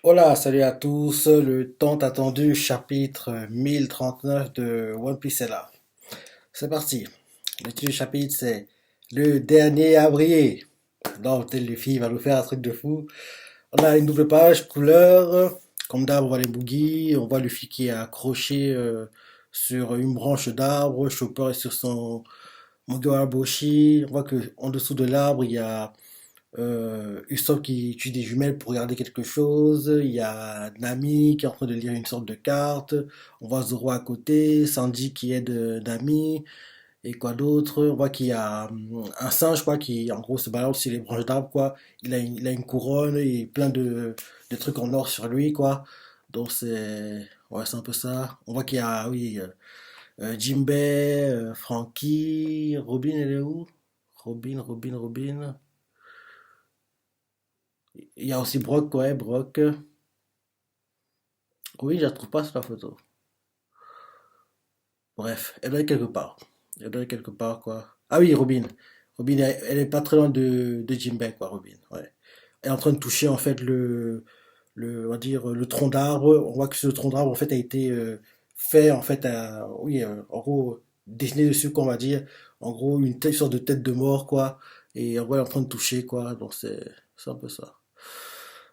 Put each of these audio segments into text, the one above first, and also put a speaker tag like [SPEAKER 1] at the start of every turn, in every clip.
[SPEAKER 1] Hola, salut à tous. Le tant attendu chapitre 1039 de One Piece est là. C'est parti. Le titre du chapitre, c'est Le dernier à briller. Donc, tel Luffy va nous faire un truc de fou. On a une double page couleur. Comme d'hab, on voit les boogies. On voit Luffy qui est accroché sur une branche d'arbre. Chopper est sur son Mugiwara Boshi. On voit que en dessous de l'arbre, il y a Usopp qui utilise des jumelles pour regarder quelque chose. Il y a Nami qui est en train de lire une sorte de carte. On voit Zoro à côté. Sanji qui aide Nami. Et quoi d'autre? On voit qu'il y a un singe quoi qui en gros se balance sur les branches d'arbres quoi. Il a une couronne et plein de trucs en or sur lui quoi. Donc c'est un peu ça. On voit qu'il y a oui Jinbei, Franky, Robin elle est où? Robin. Il y a aussi Brock, ouais, Brock. Oui, je la trouve pas sur la photo. Bref, elle doit être quelque part. Elle doit être quelque part, quoi. Ah oui, Robin. Robin, elle est pas très loin de Jinbei, quoi, Robin. Ouais. Elle est en train de toucher, en fait, on va dire, le tronc d'arbre. On voit que ce tronc d'arbre, en fait, a été fait, en fait, oui, en gros, dessiné dessus, quoi, on va dire. En gros, sorte de tête de mort, quoi. Et on voit elle est en train de toucher, quoi. Donc, c'est un peu ça.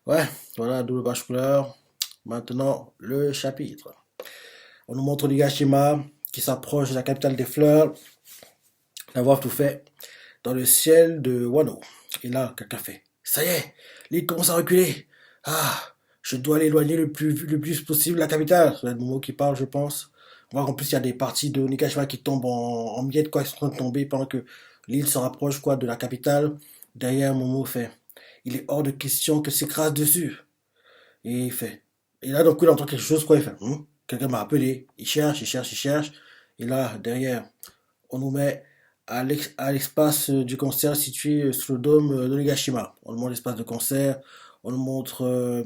[SPEAKER 1] Ouais, voilà, double page couleur. Maintenant, le chapitre. On nous montre l'Higashima qui s'approche de la capitale des fleurs, l'avoir tout fait, dans le ciel de Wano. Et là, quelqu'un fait. Ça y est, l'île commence à reculer. Ah, je dois l'éloigner le plus possible de la capitale. C'est le Momo qui parle, je pense. On voit qu'en plus, il y a des parties de Onigashima qui tombent en miettes, quoi, qui sont en train de tomber pendant que l'île se rapproche, quoi, de la capitale. Derrière, Momo fait. Il est hors de question que s'écrase dessus. Et il fait. Et là, donc, il entend quelque chose, quoi. Il fait. Quelqu'un m'a appelé. Il cherche. Et là, derrière, on nous met à l'espace du concert situé sous le dôme de Nagashima. On nous montre l'espace de concert. On nous montre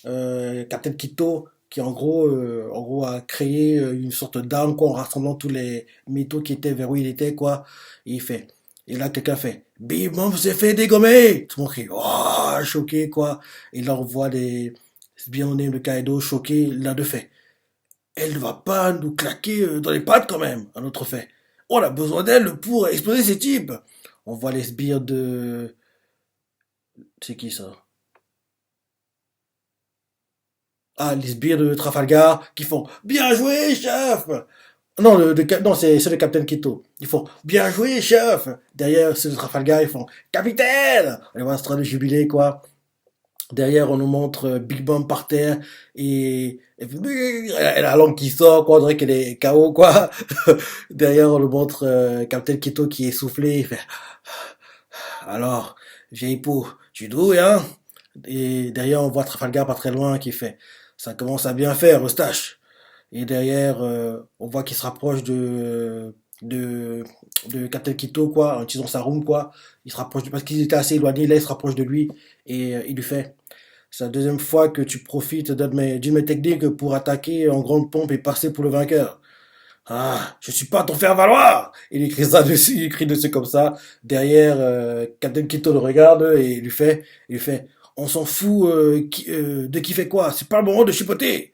[SPEAKER 1] Captain Kito qui en gros a créé une sorte d'arme quoi en rassemblant tous les métaux qui étaient vers où il était quoi. Et il fait. Et là quelqu'un fait Bim Bam s'est fait dégommer. Tout le monde crie oh choqué quoi. Et là on voit des sbires de Kaido choqués. L'un de fait elle ne va pas nous claquer dans les pattes quand même. Un autre fait on a besoin d'elle pour exploser ces types. On voit les sbires de c'est qui ça? Ah, les sbires de Trafalgar qui font bien joué, chef. Non, non, c'est le Capitaine Kito. Ils font bien joué, chef. Derrière, c'est le Trafalgar, ils font capitaine. On les voit en train de jubiler, quoi. Derrière, on nous montre Big Bang par terre elle a la langue qui sort, quoi. On dirait qu'elle est KO, quoi. Derrière, on nous montre Capitaine Kito qui est essoufflé. Il fait alors, vieille peau, tu douilles, hein? Et derrière, on voit Trafalgar pas très loin qui fait ça commence à bien faire, Eustache. Et derrière, on voit qu'il se rapproche de, de Captain Kito, quoi, en utilisant sa room, quoi. Il se rapproche, parce qu'ils étaient assez éloignés, là, il se rapproche de lui, et il lui fait, c'est la deuxième fois que tu profites d'une de mes techniques pour attaquer en grande pompe et passer pour le vainqueur. Ah, je suis pas à t'en faire valoir! Il écrit ça dessus, il écrit dessus comme ça. Derrière, Captain Kito le regarde et il lui fait, on s'en fout de qui fait quoi, c'est pas le moment de chipoter!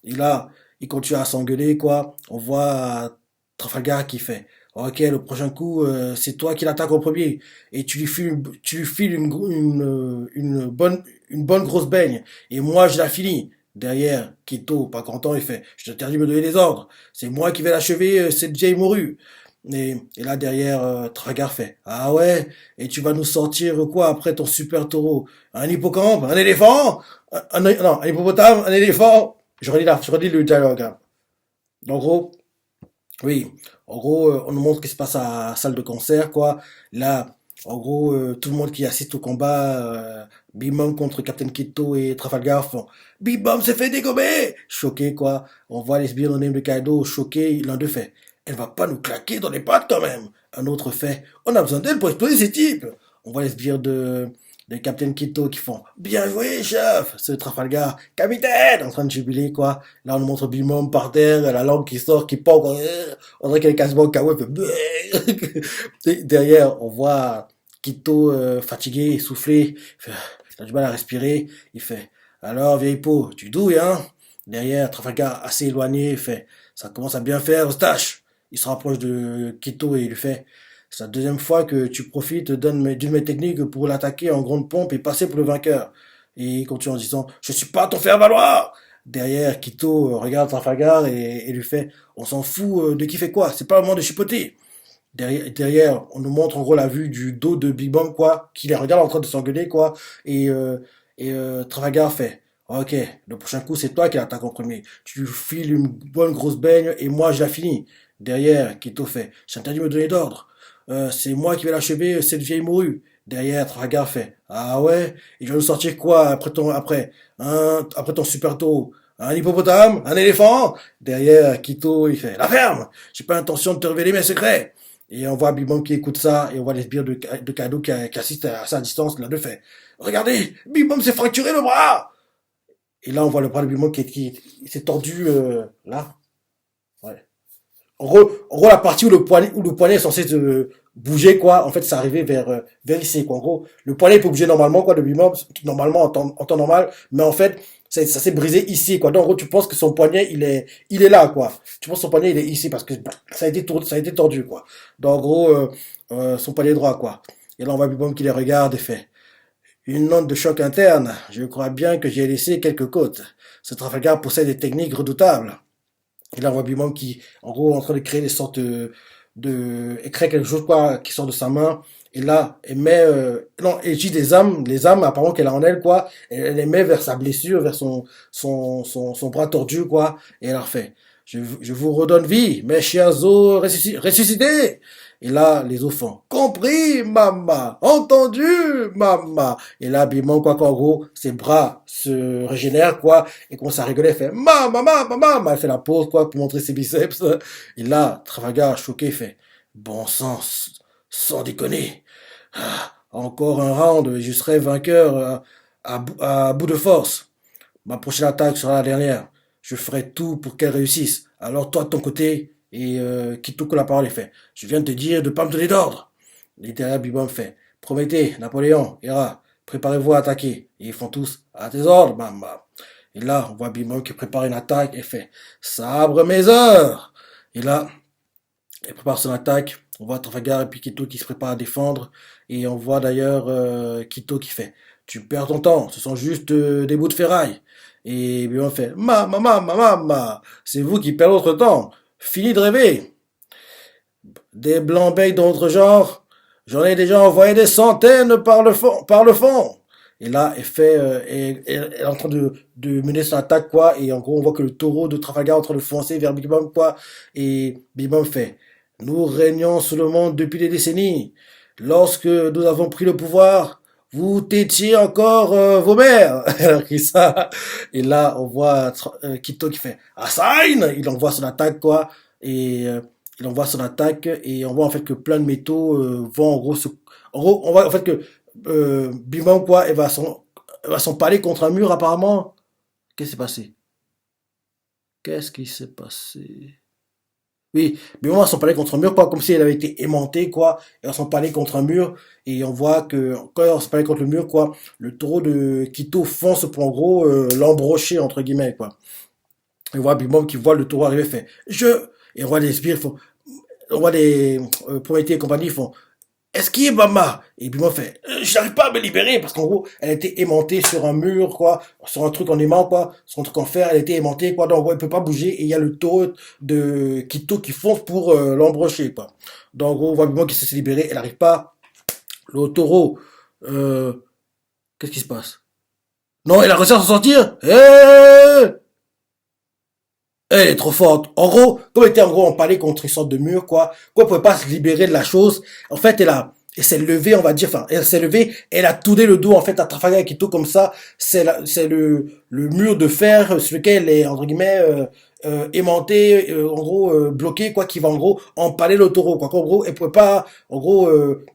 [SPEAKER 1] Et là, il continue à s'engueuler, quoi. On voit Trafalgar qui fait ok, le prochain coup, c'est toi qui l'attaques en premier. Et tu lui files une bonne grosse baigne. Et moi, je la finis. Derrière, Kito, pas content, il fait je t'interdis de me donner des ordres. C'est moi qui vais l'achever, cette vieille morue. Et là, derrière, Trafalgar fait ah ouais, et tu vas nous sortir quoi après ton super taureau? Un hippocampe? Un éléphant? Non, un hippopotame? Un éléphant? Je redis le dialogue, hein. En gros, oui, en gros, on nous montre ce qui se passe à la salle de concert, quoi. Là, en gros, tout le monde qui assiste au combat, Bim Bam contre Captain Kito et Trafalgar font Bim Bam s'est fait dégommer! Choqué, quoi. On voit les sbires de Kaido choqués. L'un d'eux fait elle va pas nous claquer dans les pattes quand même. Un autre fait on a besoin d'elle pour exploser ces types. On voit les sbires de Captain Kito qui font bien joué, chef! C'est Trafalgar, capitaine! En train de jubiler, quoi. Là, on nous montre Bimom par terre, la langue qui sort, qui pend, quoi. On dirait qu'elle est quasiment KO, elle fait Et derrière, on voit Kito fatigué, essoufflé, il a du mal à respirer, il fait Alors, vieille peau, tu douilles, hein? Derrière, Trafalgar, assez éloigné, fait, ça commence à bien faire, Eustache. Il se rapproche de Quito et il lui fait, c'est la deuxième fois que tu profites d'une de mes techniques pour l'attaquer en grande pompe et passer pour le vainqueur. Et il continue en disant, je suis pas ton faire-valoir! Derrière, Quito regarde Trafalgar et lui fait, on s'en fout de qui fait quoi, c'est pas le moment de chipoter. Derrière, on nous montre en gros la vue du dos de Big Bang, quoi, qui les regarde en train de s'engueuler, quoi, et, Trafalgar fait, ok, le prochain coup, c'est toi qui l'attaque en premier. Tu files une bonne grosse baigne et moi, je la finis. Derrière, Kito fait, j'ai interdit de me donner d'ordre. C'est moi qui vais l'achever, cette vieille morue. Derrière, Trafalgar fait, ah ouais, il va nous sortir quoi après ton super taureau? Un hippopotame? Un éléphant? Derrière, Kito, il fait, la ferme! J'ai pas l'intention de te révéler mes secrets. Et on voit Big qui écoute ça, et on voit les sbires de Kado qui assistent à sa distance, là, de fait. Regardez, Big Mom s'est fracturé le bras! Et là, on voit le bras de Big Mom qui s'est tordu, là. Ouais. En gros, la partie où le poignet est censé se bouger, quoi, en fait, c'est arrivé vers ici, quoi. En gros, le poignet peut bouger normalement, quoi, de Big Mom, normalement, en temps normal, mais en fait, ça s'est brisé ici, quoi. Donc, en gros, tu penses que son poignet, il est là, quoi. Tu penses que son poignet, il est ici, parce que ça a été tordu, quoi. Donc, en gros, son poignet droit, quoi. Et là, on voit Big Mom qui les regarde et fait, une onde de choc interne. Je crois bien que j'ai laissé quelques côtes. Ce Trafalgar possède des techniques redoutables. Et là, on voit Bimom qui, en gros, est en train de créer des sortes il crée quelque chose, quoi, qui sort de sa main. Et là, elle met, non, elle utilise les âmes, apparemment qu'elle a en elle, quoi. Elle les met vers sa blessure, vers son bras tordu, quoi. Et elle leur fait, je vous redonne vie, mes chers os ressuscités. Et là, les os font, compris, maman, entendu, maman. Et là, Bimom, quoi, qu'en gros, ses bras se régénèrent, quoi, et commence à rigoler, elle fait, maman, maman, maman. Elle fait la pause, quoi, pour montrer ses biceps. Et là, Trafalgar, choqué, fait, bon sens, sans déconner. Ah, encore un round, et je serai vainqueur à bout de force. Ma prochaine attaque sera la dernière. Je ferai tout pour qu'elle réussisse. Alors toi de ton côté, et qui tout que la parole est fait. Je viens de te dire de pas me donner d'ordre. Littéraire Bibom fait. Promettez, Napoléon, Hera, préparez-vous à attaquer. Et ils font tous à tes ordres, bam bam. Et là, on voit Bibom qui prépare une attaque et fait sabre mes heures. Et là, il prépare son attaque. On voit Trafalgar et puis Kito qui se prépare à défendre. Et on voit d'ailleurs Kito qui fait tu perds ton temps, ce sont juste des bouts de ferraille. Et puis on fait c'est vous qui perdez votre temps. Fini de rêver. Des blancs-becs d'autres genres, j'en ai déjà envoyé des centaines par le fond. Et là, elle est en train de mener son attaque, quoi. Et en gros, on voit que le taureau de Trafalgar est en train de foncer vers Big Bang, quoi. Et Big Bang fait, nous régnons sur le monde depuis des décennies. Lorsque nous avons pris le pouvoir, vous têtiez encore vos mères. Elle a écrit ça. Et là, on voit Kito qui fait Assign. Il envoie son attaque, quoi. Et il envoie son attaque et on voit en fait que plein de métaux vont en gros en gros, on voit en fait que Bimam, quoi, elle va s'empaler contre un mur apparemment. Qu'est-ce qui s'est passé? Qu'est-ce qui s'est passé? Oui, Bimam va s'empaler contre un mur, quoi, comme si elle avait été aimantée, quoi. Elle va s'empaler contre un mur et on voit que quand elle va s'empaler contre le mur, quoi, le taureau de Quito fonce pour en gros l'embrocher entre guillemets, quoi. Et on voit Bimam qui voit le taureau arriver, fait je et on voit les sbires, on voit les Prométhée et compagnie font esquive maman et puis moi fait j'arrive pas à me libérer parce qu'en gros elle a été aimantée sur un mur, quoi, sur un truc en aimant, quoi, sur un truc en fer, elle a été aimantée, quoi, donc en gros, elle peut pas bouger et il y a le taureau de Quito qui fonce pour l'embrocher, quoi. Donc en gros on voit Bimon qui s'est libéré, elle arrive pas, le taureau euh, qu'est-ce qui se passe? Non, elle a réussi à s'en sortir. Elle est trop forte. En gros, comme elle était en gros empalée contre une sorte de mur, quoi, elle pouvait pas se libérer de la chose. En fait, elle s'est levée, on va dire, enfin, elle s'est levée, elle a tourné le dos, en fait, à Trafalgar et Quito comme ça. C'est le mur de fer sur lequel elle est, entre guillemets, aimanté, en gros, bloqué, quoi, qui va, en gros, empaler le taureau, quoi. En gros, elle pouvait pas, en gros,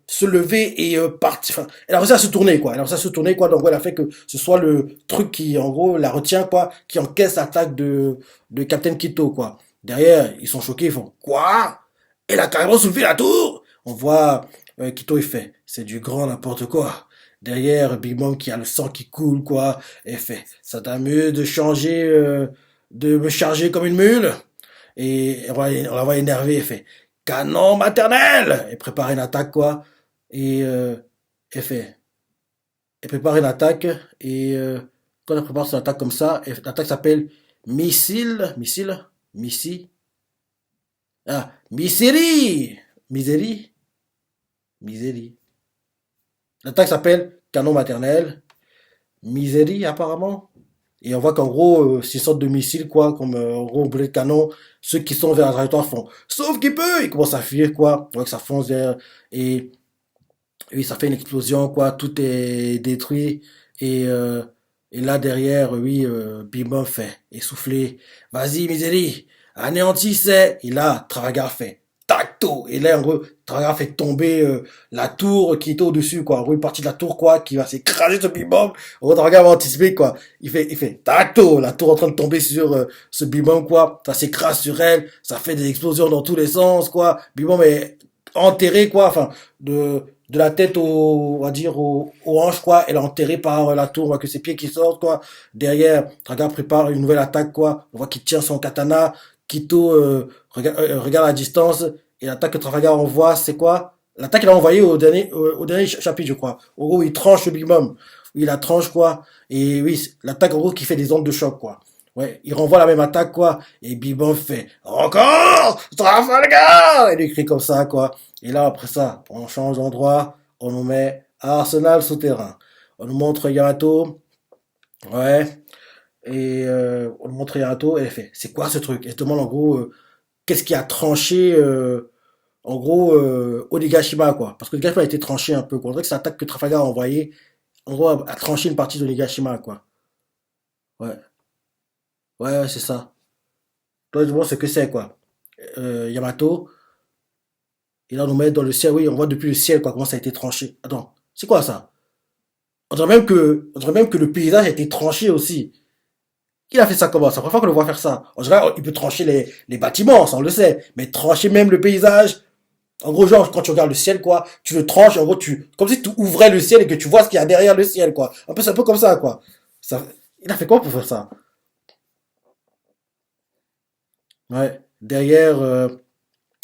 [SPEAKER 1] se lever et partir. Enfin, elle a réussi à se tourner, quoi. Elle a réussi à se tourner, quoi. Donc, elle a fait que ce soit le truc qui, en gros, la retient, quoi, qui encaisse l'attaque de Captain Quito, quoi. Derrière, ils sont choqués, ils font, quoi? Elle a carrément soulevé la tour? On voit, Quito, il fait, c'est du grand n'importe quoi. Derrière, Big Mom qui a le sang qui coule, quoi. Et fait, ça t'amuse de changer, de me charger comme une mule? Et on la voit énervée, elle fait, canon maternel! Et prépare une attaque, quoi. Et, elle fait, elle prépare une attaque, et, quand elle prépare son attaque comme ça, l'attaque s'appelle missile, misérie! Misérie? Misérie. L'attaque s'appelle canon maternel, misérie apparemment. Et on voit qu'en gros, c'est une sorte de missile, quoi, comme en gros, boulet de canon. Ceux qui sont vers la trajectoire font sauf qu'il peut! Ils commencent à fuir, quoi. On voit que ça fonce vers. Et oui, ça fait une explosion, quoi. Tout est détruit. Et, et là, derrière, oui, Bimbo fait essouffler. Vas-y, misérie, anéantissez! Et là, Travagar fait tacto! Et là, en gros, Travagar fait tomber la tour qui était au-dessus, quoi. En gros, une partie de la tour, quoi, qui va s'écraser sur Bimbo. En gros, Travagar va anticiper, quoi. Il fait tacto! La tour en train de tomber sur ce Bimbo, quoi. Ça s'écrase sur elle. Ça fait des explosions dans tous les sens, quoi. Bimbo est enterré, quoi. Enfin, de la tête on va dire, aux hanches, quoi. Elle est enterrée par la tour, on voit que ses pieds qui sortent, quoi. Derrière, Traga prépare une nouvelle attaque, quoi. On voit qu'il tient son katana. Kito regarde à distance. Et l'attaque que Trafalgar envoie, c'est quoi? L'attaque qu'il a envoyée au dernier chapitre, je crois. En gros, il tranche le Big Mom. Il la tranche, quoi. Et oui, l'attaque, en gros, qui fait des ondes de choc, quoi. Ouais, il renvoie la même attaque, quoi. Et Big Mom fait encore Trafalgar! Il écrit comme ça, quoi. Et là, après ça, on change d'endroit, on nous met à Arsenal souterrain. On nous montre Yamato, ouais, et on nous montre Yamato, et elle fait, c'est quoi ce truc? Elle se demande en gros, qu'est-ce qui a tranché, en gros, Onigashima, quoi. Parce que Onigashima a été tranché un peu, quoi. On dirait que c'est l'attaque que Trafalgar a envoyée, en gros, a tranché une partie d'Onigashima, quoi. Ouais, ouais, c'est ça. Toi, je vois ce que c'est, quoi. Yamato, et là, on nous met dans le ciel, oui, on voit depuis le ciel, quoi, comment ça a été tranché. Attends, c'est quoi ça? On dirait même que le paysage a été tranché aussi. Il a fait ça comment? C'est la première fois qu'on le voit faire ça. En général, il peut trancher les bâtiments, ça on le sait. Mais trancher même le paysage. En gros, genre, quand tu regardes le ciel, quoi, tu le tranches, en gros, comme si tu ouvrais le ciel et que tu vois ce qu'il y a derrière le ciel, quoi. Un peu, c'est un peu comme ça, quoi. Ça, il a fait quoi pour faire ça? Ouais. Derrière,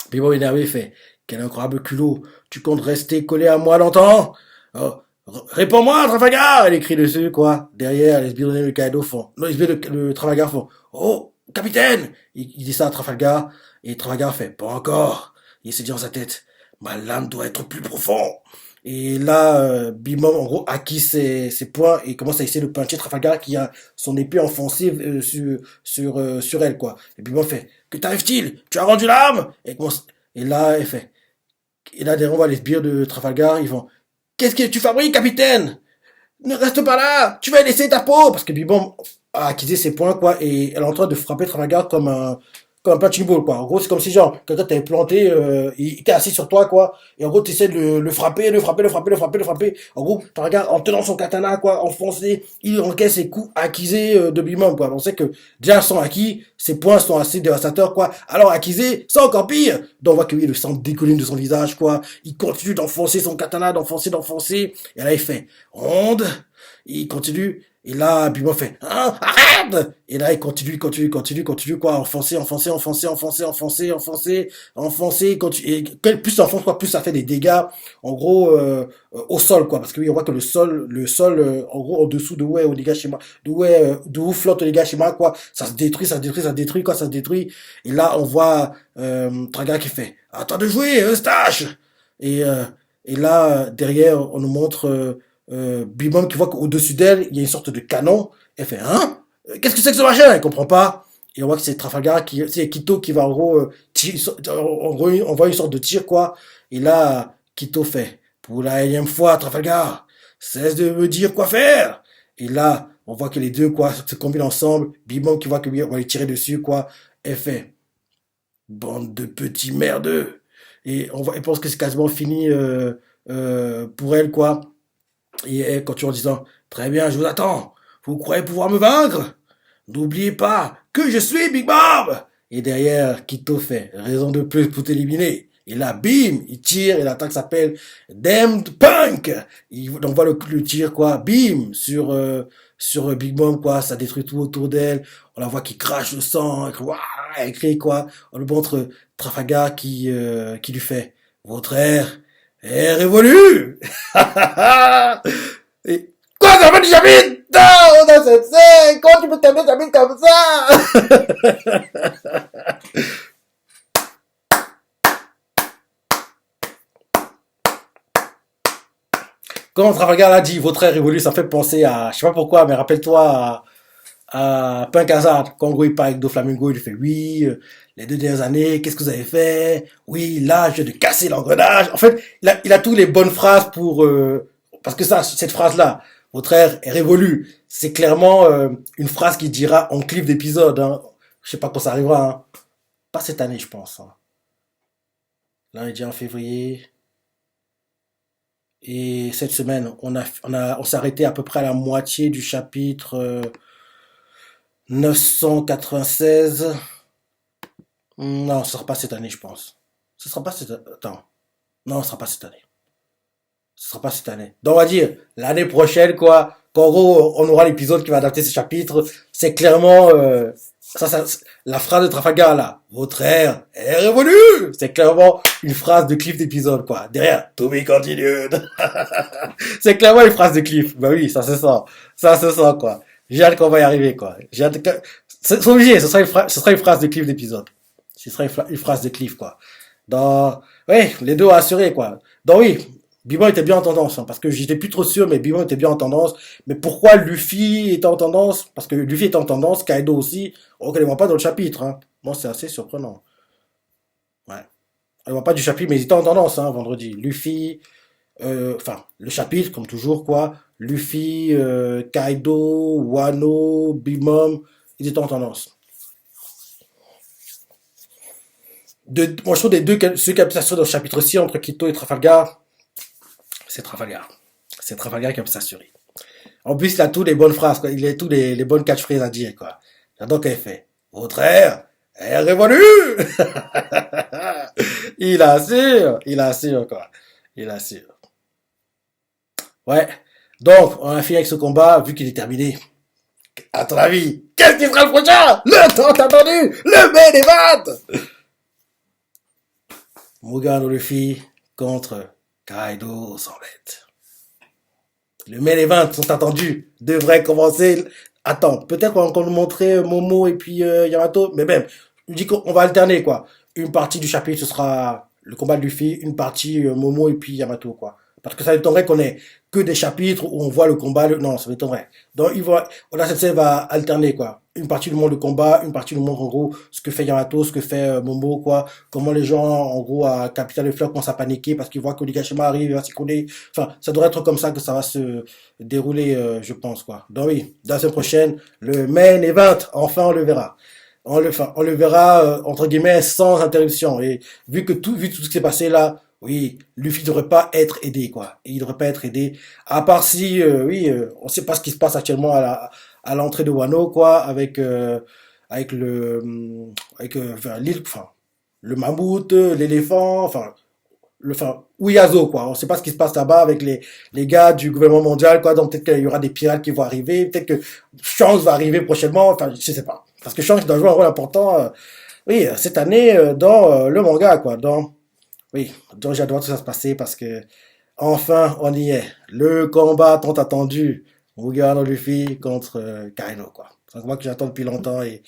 [SPEAKER 1] Bibo énervé fait, quel incroyable culot. Tu comptes rester collé à moi longtemps? Oh, réponds-moi, Trafalgar! Elle écrit dessus, quoi. Derrière, les sbires le Kaido font. Non, les sbires le Trafalgar font. Oh, capitaine! Il dit ça à Trafalgar, et Trafalgar fait, pas encore. Il se dit dans sa tête, ma lame doit être plus profond. Et là, Bimom, en gros, acquis ses points et commence à essayer de puncher Trafalgar qui a son épée enfoncée sur elle, quoi. Et Bimom fait, que t'arrive-t-il? Tu as rendu l'âme? Et là, elle fait, et là, derrière, on voit les sbires de Trafalgar, ils vont, qu'est-ce que tu fabriques, capitaine? Ne reste pas là! Tu vas laisser ta peau! Parce que Bibom a acquis ses points, quoi, et elle est en train de frapper Trafalgar comme un punching ball, quoi. En gros, c'est comme si, genre, quelqu'un t'avait planté, il était assis sur toi, quoi, et en gros, tu essaies de le frapper, le frapper, le frapper, le frapper, le frapper. En gros, Trafalgar, en tenant son katana, quoi, enfoncé, il encaisse ses coups acquisés de Bimom, quoi. On sait que, déjà, sans acquis, ses points sont assez dévastateurs, quoi. Alors, acquisés, c'est encore pire! Donc, on voit que oui, le sang découle de son visage, quoi. Il continue d'enfoncer son katana, d'enfoncer. Et là, il fait, ronde. Il continue. Et là, Bimbo fait, hein, arrête! Et là, il continue, quoi, enfoncer, continue. Et plus il enfonce, quoi, plus ça fait des dégâts, en gros, au sol, quoi. Parce que oui, on voit que le sol, en gros, en dessous de où est Onigashima, d'où flotte Onigashima, quoi, ça se détruit, quoi, ça se détruit. Et là, on voit, Traga qui fait, attends de jouer, Eustache! Et, et là, derrière, on nous montre, Bimom qui voit qu'au-dessus d'elle, il y a une sorte de canon. Elle fait, hein? Qu'est-ce que c'est que ce machin? Elle comprend pas. Et on voit que c'est Trafalgar c'est Kito qui va en gros, en gros, on voit une sorte de tir, quoi. Et là, Kito fait, pour la énième fois, Trafalgar, cesse de me dire quoi faire. Et là, on voit que les deux, quoi, se combinent ensemble. Bimom qui voit que lui, on va lui tirer dessus, quoi. Elle fait, bande de petits merdeux. Et elle pense que c'est quasiment fini, pour elle, quoi. Et elle continue en disant, très bien, je vous attends. Vous croyez pouvoir me vaincre? N'oubliez pas que je suis Big Bob! Et derrière, Kito fait, raison de plus pour t'éliminer. Et là, bim, il tire et l'attaque s'appelle Damned Punk. On voit le tir, quoi, bim, sur Big Mom, quoi, ça détruit tout autour d'elle. On la voit qui crache le sang, elle crie, quoi. On le montre Trafalgar qui lui fait votre ère est révolue. Et, quoi, ça fait du chapitre? Non, on a cette comment tu peux t'aimer chapitre comme ça? Quand Trafalgar l'a dit, votre ère évolue, ça fait penser à, je sais pas pourquoi, mais rappelle-toi à Punk Hazard. Quand en gros il parle avec Doflamingo, il lui fait oui, les 2 dernières années, qu'est-ce que vous avez fait? Oui, là, je viens de casser l'engrenage. En fait, il a toutes les bonnes phrases parce que ça, cette phrase-là, votre ère est révolue. C'est clairement une phrase qu'il dira en clip d'épisode. Hein. Je sais pas quand ça arrivera. Hein. Pas cette année, je pense. Hein. Là, on est déjà en février. Et cette semaine, on s'est arrêté à peu près à la moitié du chapitre 996. Non, ce sera pas cette année, je pense. Ce sera pas cette Attends. Non, ce sera pas cette année. Ce sera pas cette année. Donc on va dire l'année prochaine, quoi. Qu'en gros, on aura l'épisode qui va adapter ce chapitre. C'est clairement la phrase de Trafalgar là. Votre ère est révolue. C'est clairement une phrase de Cliff d'épisode, quoi. Derrière, to be continued. C'est clairement une phrase de Cliff. Bah oui, ça c'est ça. Ça c'est ça, quoi. J'ai hâte qu'on va y arriver, quoi. J'ai hâte que... C'est obligé, ce sera une phrase de Cliff d'épisode. Ce sera une phrase de Cliff, quoi. Oui, les deux assurés, quoi. Donc oui, Bibon était bien en tendance, hein, parce que j'étais plus trop sûr, mais Bibon était bien en tendance. Mais pourquoi Luffy était en tendance? Parce que Luffy était en tendance, Kaido aussi. On ne les voit pas dans le chapitre, hein. Bon, c'est assez surprenant. Ouais. On ne voit pas du chapitre, mais ils étaient en tendance, hein, vendredi. Luffy, le chapitre, comme toujours, quoi. Luffy, Kaido, Wano, Big Mom, ils étaient en tendance. Moi, je trouve ceux qui a dans le chapitre 6 entre Kito et Trafalgar, c'est Trafalgar. C'est Trafalgar qui a s'assurer. En plus, il a toutes les bonnes phrases, quoi. Il a tous les bonnes catchphrases à dire, quoi. J'adore qu'elle fait. Votre ère est révolue! Il assure, quoi. Il assure. Ouais. Donc, on a fini avec ce combat, vu qu'il est terminé. À ton avis, qu'est-ce qui sera le prochain? Le temps attendu! Le main event! Mugen Luffy contre Kaido sans bête. Le main event sont attendus, devrait commencer. Attends, peut-être qu'on va nous montrer Momo et puis Yamato, mais même, je dis qu'on va alterner, quoi. Une partie du chapitre, ce sera le combat de Luffy, une partie Momo et puis Yamato, quoi. Parce que ça m'étonnerait qu'on ait que des chapitres où on voit le combat. Non, ça m'étonnerait. Donc, la scène va alterner, quoi. Une partie du monde de combat, une partie du monde, en gros, ce que fait Yamato, ce que fait Momo, quoi. Comment les gens, en gros, à Capital des Fleurs commencent à paniquer parce qu'ils voient que Onigashima arrive, il va s'y coller. Enfin, ça devrait être comme ça que ça va se dérouler, je pense, quoi. Donc oui, la semaine prochaine, le main event, enfin, on le verra. On le verra, entre guillemets, sans interruption. Et vu tout ce qui s'est passé là, oui, Luffy ne devrait pas être aidé, quoi. Il ne devrait pas être aidé. À part si, on ne sait pas ce qui se passe actuellement à l'entrée de Wano, quoi, avec l'île, enfin, le mammouth, l'éléphant, Uyazo, quoi. On ne sait pas ce qui se passe là-bas avec les gars du gouvernement mondial, quoi. Donc peut-être qu'il y aura des pirates qui vont arriver, peut-être que Shanks va arriver prochainement, enfin, je sais pas. Parce que Shanks doit jouer un rôle important, oui, cette année, dans le manga, quoi. Oui, donc j'ai hâte de voir tout ça se passer parce que enfin on y est. Le combat tant attendu, Mugen Luffy contre Kaido, quoi. C'est un combat que j'attends depuis longtemps et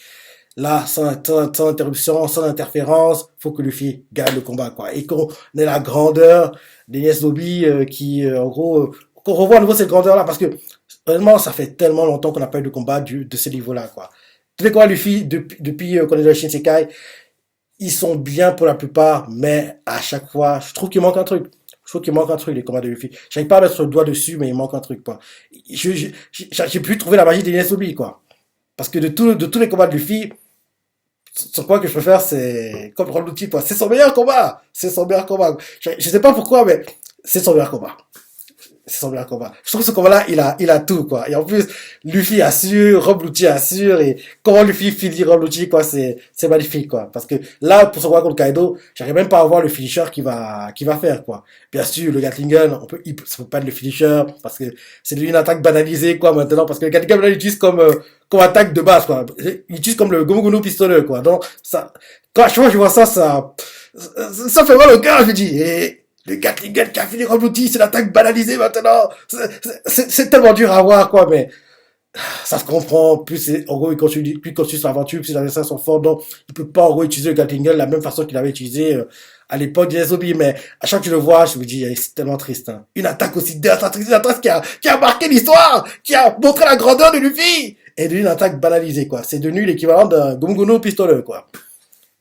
[SPEAKER 1] là, sans interruption, sans interférence, faut que Luffy gagne le combat, quoi. Et qu'on ait la grandeur d'Enies Lobby en gros, qu'on revoit à nouveau cette grandeur-là parce que honnêtement, ça fait tellement longtemps qu'on n'a pas eu de combat de ce niveau-là, quoi. Tous les combats Luffy depuis qu'on est dans le Shinsekai, ils sont bien pour la plupart, mais à chaque fois, je trouve qu'il manque un truc. Je trouve qu'il manque un truc, les combats de Luffy. J'arrive pas à mettre le doigt dessus, mais il manque un truc, quoi. J'ai pu trouver la magie des Nesobi, quoi. Parce que de tous les combats de Luffy, son combat que je préfère, c'est comme prendre l'outil, quoi. C'est son meilleur combat. C'est son meilleur combat. Je sais pas pourquoi, mais c'est son meilleur combat. c'est son meilleur combat. Je trouve que ce combat-là, il a tout, quoi. Et en plus, Luffy assure, Rob Lucci assure, et comment Luffy finit Rob Lucci, quoi, c'est magnifique, quoi. Parce que là, pour ce combat contre Kaido, j'arrive même pas à voir le finisher qui va faire, quoi. Bien sûr, le Gatling Gun, ça peut pas être le finisher, parce que c'est une attaque banalisée, quoi, maintenant, parce que le Gatling Gun, là, il utilise comme attaque de base, quoi. Il utilise comme le Gomu Gomu pistolet, quoi. Donc, ça, quand à chaque fois que je vois ça, ça fait mal au cœur, je me dis, le Gatling Gun qui a fini Rob Lucci, c'est l'attaque banalisée maintenant. C'est tellement dur à voir, quoi, mais ça se comprend. En gros, plus il continue son aventure, plus les adversaires sont forts, donc il peut pas, en gros, utiliser le Gatling Gun de la même façon qu'il avait utilisé à l'époque des zombies, mais à chaque fois que je le vois, je me dis, c'est tellement triste, hein. Une attaque aussi dévastatrice, une attaque qui a marqué l'histoire, qui a montré la grandeur de Luffy, et d'une attaque banalisée, quoi. C'est devenu l'équivalent d'un Gongono au pistolet, quoi.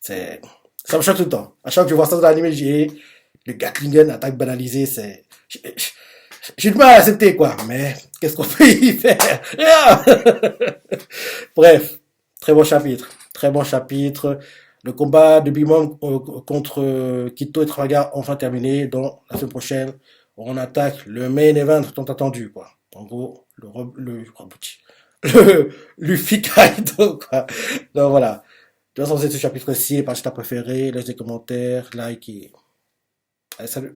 [SPEAKER 1] C'est, ça me choque tout le temps. À chaque fois que je vois ça dans l'anime, je dis, le Gatling Gun, attaque banalisée, j'ai du mal à l'accepter, quoi. Mais, qu'est-ce qu'on peut y faire? Rien. Bref. Très bon chapitre. Très bon chapitre. Le combat de Big Mom contre Kito et Trafalgar enfin terminé. Donc, la semaine prochaine, on attaque le main event tant attendu, quoi. En gros, le Luffy Kaido, quoi. Donc, voilà. De toute façon, c'est ce chapitre-ci. Pas si t'as préféré. Laisse des commentaires, like et... Allez, salut.